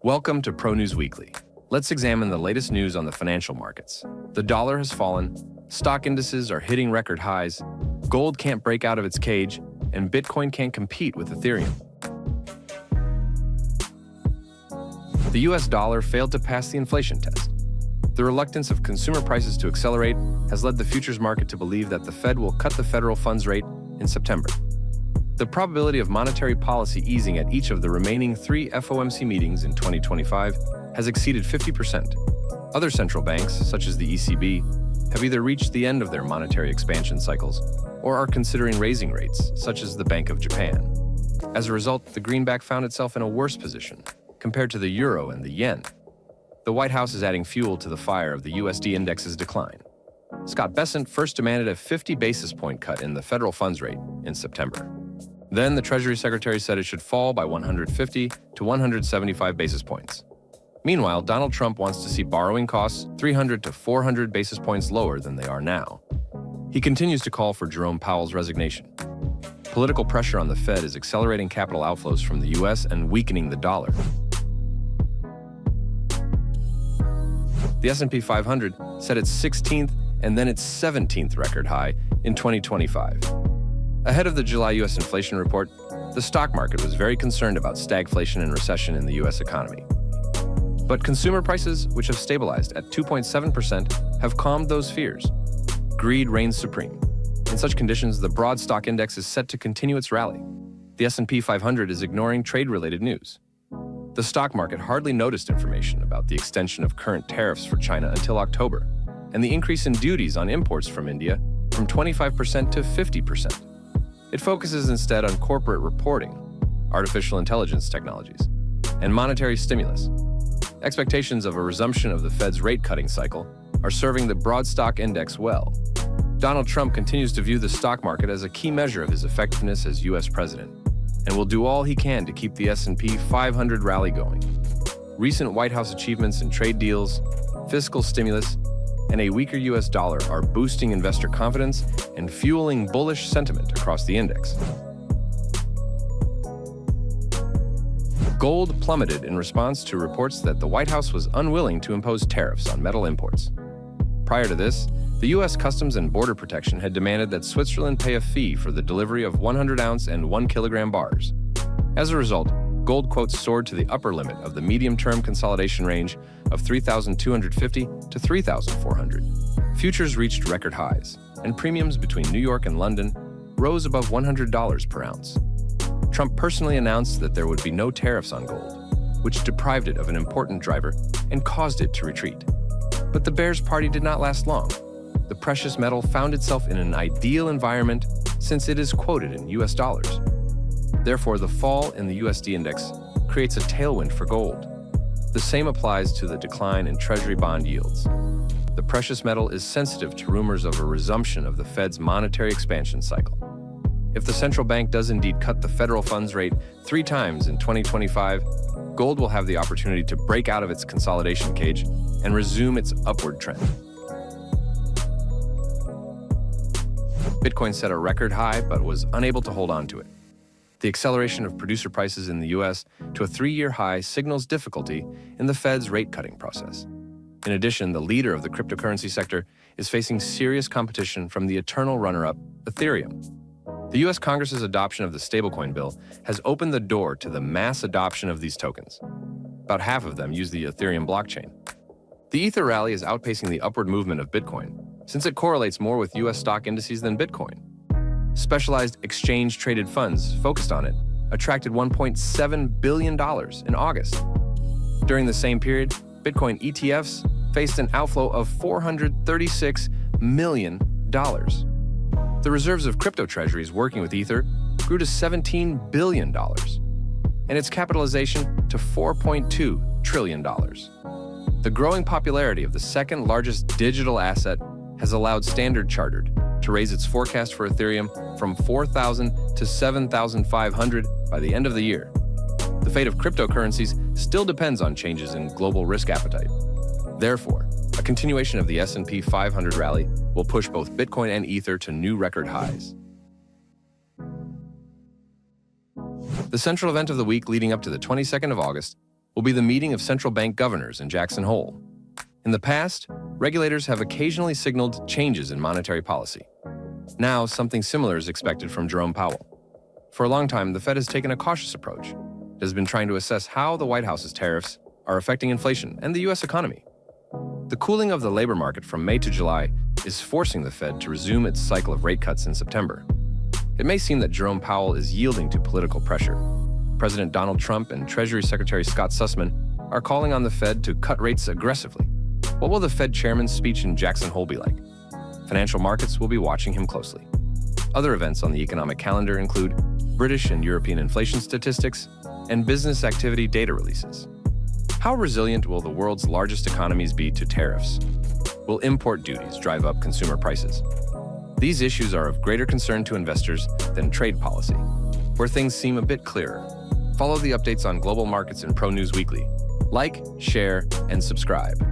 Welcome to Pro News Weekly. Let's examine the latest news on the financial markets. The dollar has fallen, stock indices are hitting record highs, gold can't break out of its cage, and Bitcoin can't compete with Ethereum. The US dollar failed to pass the inflation test. The reluctance of consumer prices to accelerate has led the futures market to believe that the Fed will cut the federal funds rate in September. The probability of monetary policy easing at each of the remaining 3 FOMC meetings in 2025 has exceeded 50%. Other central banks, such as the ECB, have either reached the end of their monetary expansion cycles or are considering raising rates, such as the Bank of Japan. As a result, the greenback found itself in a worse position compared to the euro and the yen. The White House is adding fuel to the fire of the USD index's decline. Scott Bessent first demanded a 50 basis point cut in the federal funds rate in September. Then the Treasury Secretary said it should fall by 150 to 175 basis points. Meanwhile, Donald Trump wants to see borrowing costs 300 to 400 basis points lower than they are now. He continues to call for Jerome Powell's resignation. Political pressure on the Fed is accelerating capital outflows from the US and weakening the dollar. The S&P 500 set its 16th and then its 17th record high in 2025. Ahead of the July U.S. inflation report, the stock market was very concerned about stagflation and recession in the U.S. economy. But consumer prices, which have stabilized at 2.7%, have calmed those fears. Greed reigns supreme. In such conditions, the broad stock index is set to continue its rally. The S&P 500 is ignoring trade-related news. The stock market hardly noticed information about the extension of current tariffs for China until October, and the increase in duties on imports from India from 25% to 50%. It focuses instead on corporate reporting, artificial intelligence technologies, and monetary stimulus. Expectations of a resumption of the Fed's rate-cutting cycle are serving the broad stock index well. Donald Trump continues to view the stock market as a key measure of his effectiveness as U.S. president, and will do all he can to keep the S&P 500 rally going. Recent White House achievements in trade deals, fiscal stimulus, and a weaker U.S. dollar are boosting investor confidence and fueling bullish sentiment across the index. Gold plummeted in response to reports that the White House was unwilling to impose tariffs on metal imports. Prior to this, the U.S. Customs and Border Protection had demanded that Switzerland pay a fee for the delivery of 100-ounce and 1-kilogram bars. As a result, gold quotes soared to the upper limit of the medium-term consolidation range of 3,250 to 3,400. Futures reached record highs, and premiums between New York and London rose above $100 per ounce. Trump personally announced that there would be no tariffs on gold, which deprived it of an important driver and caused it to retreat. But the bears' party did not last long. The precious metal found itself in an ideal environment since it is quoted in US dollars. Therefore, the fall in the USD index creates a tailwind for gold. The same applies to the decline in Treasury bond yields. The precious metal is sensitive to rumors of a resumption of the Fed's monetary expansion cycle. If the central bank does indeed cut the federal funds rate 3 times in 2025, gold will have the opportunity to break out of its consolidation cage and resume its upward trend. Bitcoin set a record high but was unable to hold on to it. The acceleration of producer prices in the U.S. to a 3-year high signals difficulty in the Fed's rate-cutting process. In addition, the leader of the cryptocurrency sector is facing serious competition from the eternal runner-up, Ethereum. The U.S. Congress's adoption of the stablecoin bill has opened the door to the mass adoption of these tokens. About half of them use the Ethereum blockchain. The Ether rally is outpacing the upward movement of Bitcoin, since it correlates more with U.S. stock indices than Bitcoin. Specialized exchange-traded funds focused on it attracted $1.7 billion in August. During the same period, Bitcoin ETFs faced an outflow of $436 million. The reserves of crypto treasuries working with Ether grew to $17 billion, and its capitalization to $4.2 trillion. The growing popularity of the second-largest digital asset has allowed Standard Chartered to raise its forecast for Ethereum from 4,000 to 7,500 by the end of the year. The fate of cryptocurrencies still depends on changes in global risk appetite. Therefore, a continuation of the S&P 500 rally will push both Bitcoin and Ether to new record highs. The central event of the week leading up to the 22nd of August will be the meeting of central bank governors in Jackson Hole. In the past, regulators have occasionally signaled changes in monetary policy. Now, something similar is expected from Jerome Powell. For a long time, the Fed has taken a cautious approach. It has been trying to assess how the White House's tariffs are affecting inflation and the U.S. economy. The cooling of the labor market from May to July is forcing the Fed to resume its cycle of rate cuts in September. It may seem that Jerome Powell is yielding to political pressure. President Donald Trump and Treasury Secretary Scott Sussman are calling on the Fed to cut rates aggressively. What will the Fed chairman's speech in Jackson Hole be like? Financial markets will be watching him closely. Other events on the economic calendar include British and European inflation statistics and business activity data releases. How resilient will the world's largest economies be to tariffs? Will import duties drive up consumer prices? These issues are of greater concern to investors than trade policy, where things seem a bit clearer. Follow the updates on global markets in Pro News Weekly. Like, share, and subscribe.